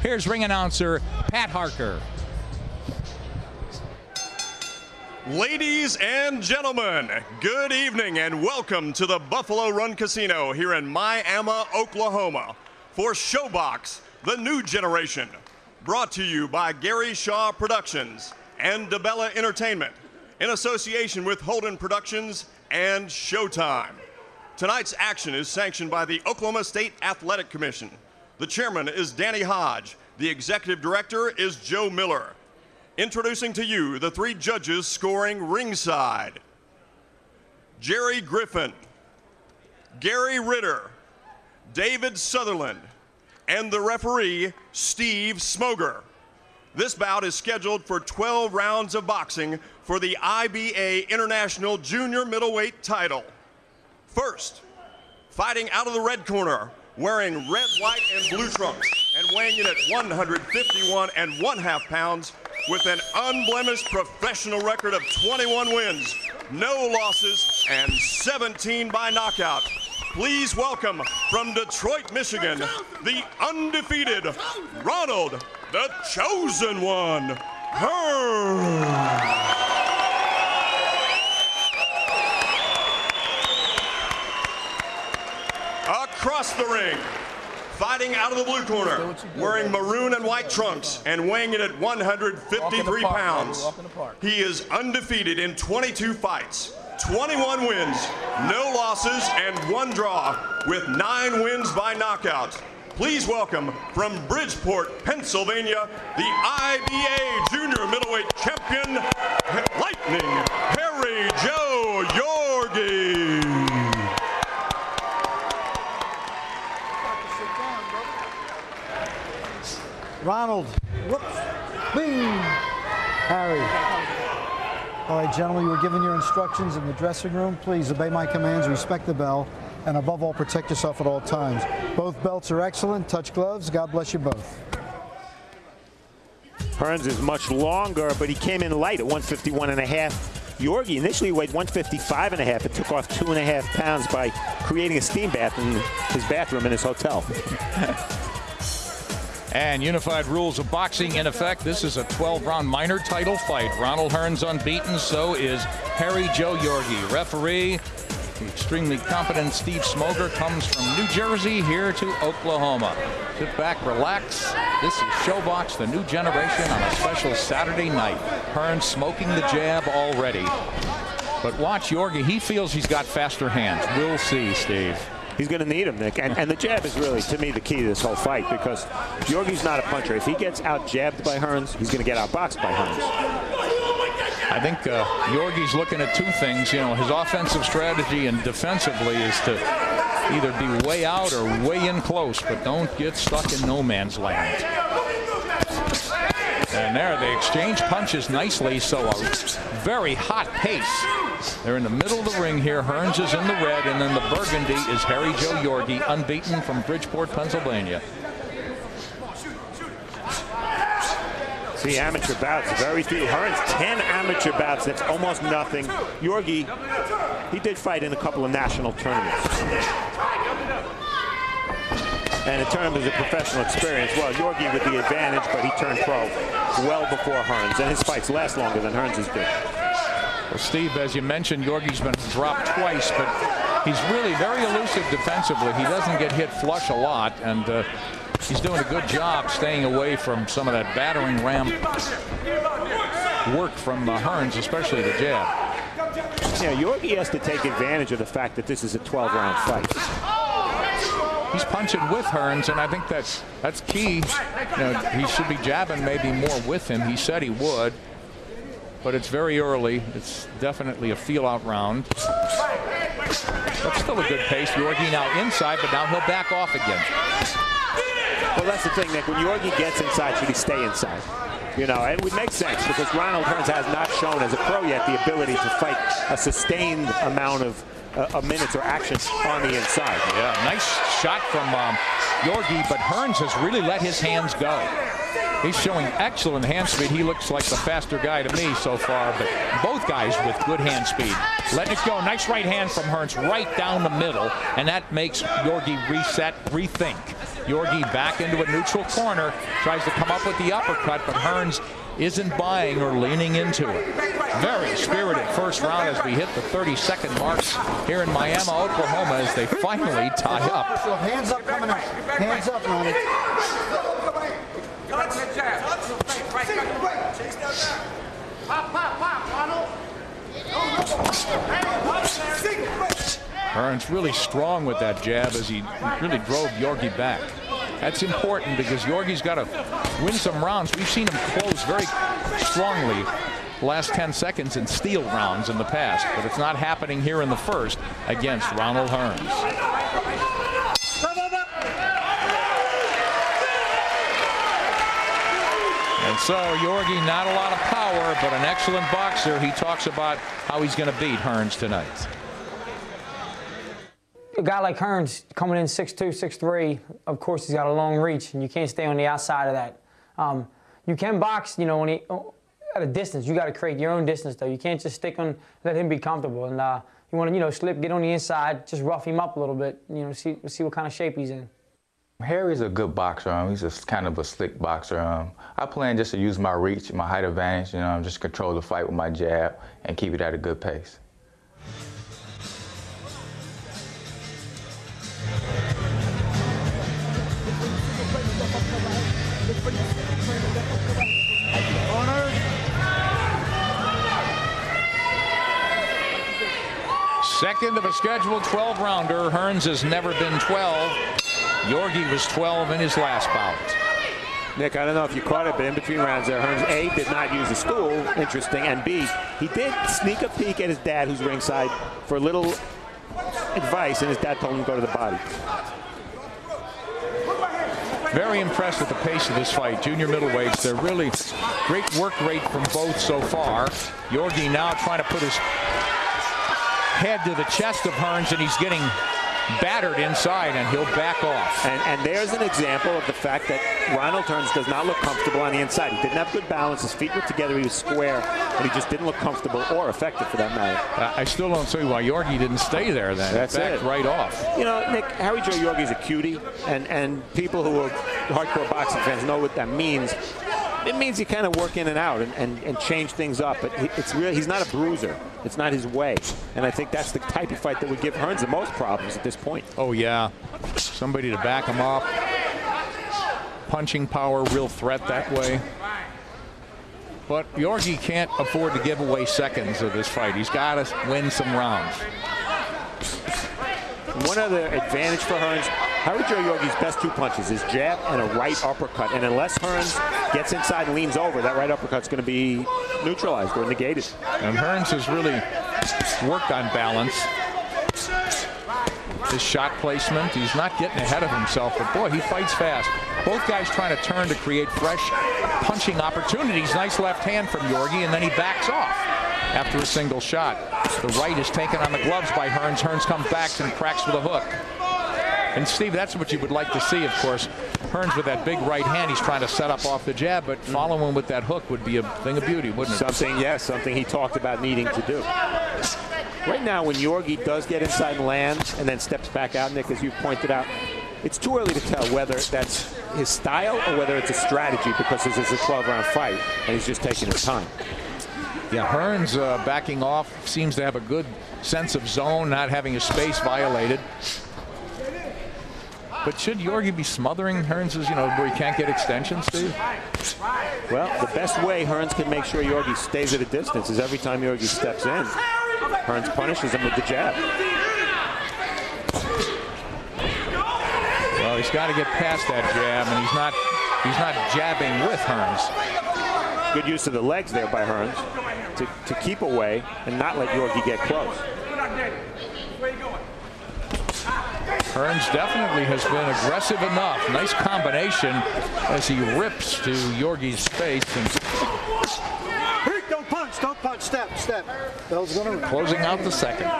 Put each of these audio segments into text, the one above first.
Here's ring announcer Pat Harker. Ladies and gentlemen, good evening and welcome to the Buffalo Run Casino here in Miami, Oklahoma for Showbox, the new generation. Brought to you by Gary Shaw Productions and DeBella Entertainment in association with Holden Productions and Showtime. Tonight's action is sanctioned by the Oklahoma State Athletic Commission. The chairman is Danny Hodge. The executive director is Joe Miller. Introducing to you the three judges scoring ringside: Jerry Griffin, Gary Ritter, David Sutherland, and the referee, Steve Smoger. This bout is scheduled for 12 rounds of boxing for the IBA International Junior Middleweight title. First, fighting out of the red corner, wearing red, white, and blue trunks, and weighing in at 151 1/2 pounds, with an unblemished professional record of 21 wins, no losses, and 17 by knockout. Please welcome from Detroit, Michigan, the undefeated Ronald, the Chosen One, Hearns. Across the ring, fighting out of the blue corner, wearing maroon and white trunks and weighing in at 153 pounds. He is undefeated in 22 fights, 21 wins, no losses, and 1 draw, with 9 wins by knockout. Please welcome from Bridgeport, Pennsylvania, the IBA Junior Middleweight Champion, Lightning Harry Joe Yorgey. Ronald, whoops, bing, Harry. All right, gentlemen, you were given your instructions in the dressing room. Please obey my commands, respect the bell, and above all, protect yourself at all times. Both belts are excellent. Touch gloves. God bless you both. Hearns is much longer, but he came in light at 151.5. Yorgey initially weighed 155.5. It took off 2.5 pounds by creating a steam bath in his bathroom in his hotel. And unified rules of boxing in effect. This is a 12-round minor title fight. Ronald Hearns unbeaten, so is Harry Joe Yorgey. Referee, the extremely competent Steve Smoger, comes from New Jersey here to Oklahoma. Sit back, relax. This is Showbox, the new generation, on a special Saturday night. Hearns smoking the jab already. But watch Yorgey. He feels he's got faster hands. We'll see, Steve. He's going to need him, Nick. And the jab is really, to me, the key to this whole fight, because Yorgey's not a puncher. If he gets out-jabbed by Hearns, he's going to get out-boxed by Hearns. I think Yorgey's looking at 2 things. You know, his offensive strategy and defensively is to either be way out or way in close, but don't get stuck in no man's land. And there, they exchange punches nicely, so a very hot pace. They're in the middle of the ring here. Hearns is in the red, and then the burgundy is Harry Joe Yorgey, unbeaten from Bridgeport, Pennsylvania. See, amateur bouts, very few. Hearns, 10 amateur bouts. That's almost nothing. Yorgey, he did fight in a couple of national tournaments. And in terms of the professional experience, well, Yorgey with the advantage, but he turned pro well before Hearns, and his fights last longer than Hearns' did. Well, Steve, as you mentioned, Yorgey's been dropped twice, but he's really very elusive defensively. He doesn't get hit flush a lot, and he's doing a good job staying away from some of that battering ram work from Hearns, especially the jab. Yeah, Yorgey has to take advantage of the fact that this is a 12-round fight. He's punching with Hearns, and I think that's key. You know, he should be jabbing maybe more with him. He said he would, but it's very early. It's definitely a feel-out round. But still a good pace. Yorgey now inside, but now he'll back off again. Well, that's the thing, Nick. When Yorgey gets inside, should he stay inside? You know, it would make sense because Ronald Hearns has not shown as a pro yet the ability to fight a sustained amount of minutes or action on the inside. Yeah, nice shot from Yorgey, but Hearns has really let his hands go. He's showing excellent hand speed. He looks like the faster guy to me so far, but both guys with good hand speed. Letting it go. Nice right hand from Hearns right down the middle, and that makes Yorgey reset, rethink. Yorgey back into a neutral corner, tries to come up with the uppercut, but Hearns isn't buying or leaning into it. Very spirited first round as we hit the 30-second marks here in Miami, Oklahoma, as they finally tie up. So hands up coming up. Hands up, Ronald. Hearns really strong with that jab as he really drove Yorgey back. That's important because Yorgey's got to win some rounds. We've seen him close very strongly the last 10 seconds in steal rounds in the past, but it's not happening here in the first against Ronald Hearns. And so Yorgey, not a lot of power, but an excellent boxer. He talks about how he's going to beat Hearns tonight. A guy like Hearns coming in 6'2", 6'3", of course he's got a long reach, and you can't stay on the outside of that. You can box, you know, at a distance. You got to create your own distance, though. You can't just stick on, let him be comfortable. And you want to, you know, slip, get on the inside, just rough him up a little bit, you know, see what kind of shape he's in. Harry's a good boxer. He's just kind of a slick boxer. I plan just to use my reach, my height advantage, you know, just control the fight with my jab and keep it at a good pace. Second of a scheduled 12-rounder. Hearns has never been 12. Yorgey was 12 in his last bout. Nick, I don't know if you caught it, but in between rounds there, Hearns, A, did not use the stool, interesting, and B, he did sneak a peek at his dad, who's ringside, for a little advice, and his dad told him to go to the body. Very impressed with the pace of this fight. Junior middleweights, they're really great work rate from both so far. Yorgey now trying to put his head to the chest of Hearns, and he's getting battered inside, and he'll back off. And there's an example of the fact that Ronald Hearns does not look comfortable on the inside. He didn't have good balance. His feet were together. He was square, but he just didn't look comfortable or effective for that matter. I still don't see why Yorgey didn't stay there then. That's backed it. right off. You know, Nick, Harry Joe Yorgey's a cutie, and people who are hardcore boxing fans know what that means. It means you kind of work in and out and change things up, but he's not a bruiser. It's not his way. And I think that's the type of fight that would give Hearns the most problems at this point. Oh, yeah. Somebody to back him up. Punching power, real threat that way. But Yorgey can't afford to give away seconds of this fight. He's got to win some rounds. One other advantage for Hearns, Harry Joe Yorgey's best two punches is jab and a right uppercut. And unless Hearns gets inside and leans over, that right uppercut's going to be neutralized or negated. And Hearns has really worked on balance. His shot placement, he's not getting ahead of himself, but boy, he fights fast. Both guys trying to turn to create fresh punching opportunities. Nice left hand from Yorgey, and then he backs off after a single shot. The right is taken on the gloves by Hearns. Hearns comes back and cracks with a hook. And Steve, that's what you would like to see, of course. Hearns with that big right hand, he's trying to set up off the jab, but following with that hook would be a thing of beauty, wouldn't it? Something he talked about needing to do. Right now, when Yorgey does get inside and lands and then steps back out, Nick, as you pointed out, it's too early to tell whether that's his style or whether it's a strategy, because this is a 12-round fight and he's just taking his time. Yeah, Hearns backing off, seems to have a good sense of zone, not having his space violated. But should Yorgey be smothering Hearns', where he can't get extensions, Steve? Well, the best way Hearns can make sure Yorgey stays at a distance is every time Yorgey steps in, Hearns punishes him with the jab. Well, he's got to get past that jab, and he's not jabbing with Hearns. Good use of the legs there by Hearns to keep away and not let Yorgey get close. Hearns definitely has been aggressive enough. Nice combination as he rips to Yorgey's face. And Don't punch, step. Bell's gonna closing out the second.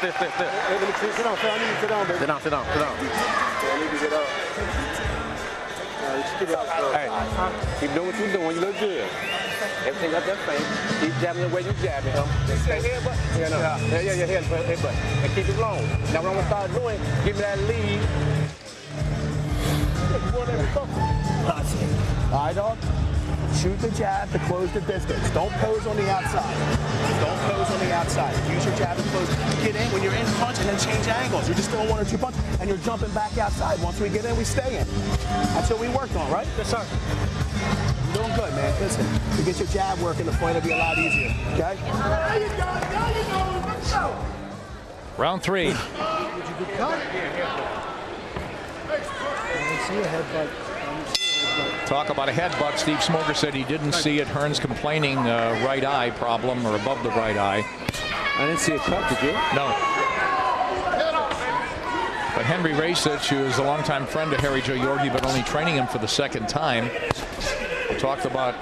Sit down, Phil. I need you to sit down, baby. Sit down. I need to get up. Hey, keep doing what you're doing. You look good. Everything up that face. Keep jabbing the way you jabbing. Say headbutt. Yeah, no. Yeah, headbutt. And keep it long. Now what I'm gonna start doing, give me that lead. All right, dog. Shoot the jab to close the distance. Don't pose on the outside. Use your jab to close. Get in when you're in punch and then change angles. You're just throwing 1 or 2 punches and you're jumping back outside. Once we get in, we stay in. That's what we worked on, right? Yes, sir. You're doing good, man. Listen, to get your jab working, the point will be a lot easier. Okay? There you go. Let's go. Round 3. Did you get cut? I didn't see a headbutt. Talk about a headbutt. Steve Smoger said he didn't see it. Hearns complaining right eye problem, or above the right eye. I didn't see a cut, did you? No. But Henry Racich, who is a longtime friend of Harry Joe Yorgey, but only training him for the second time, talked about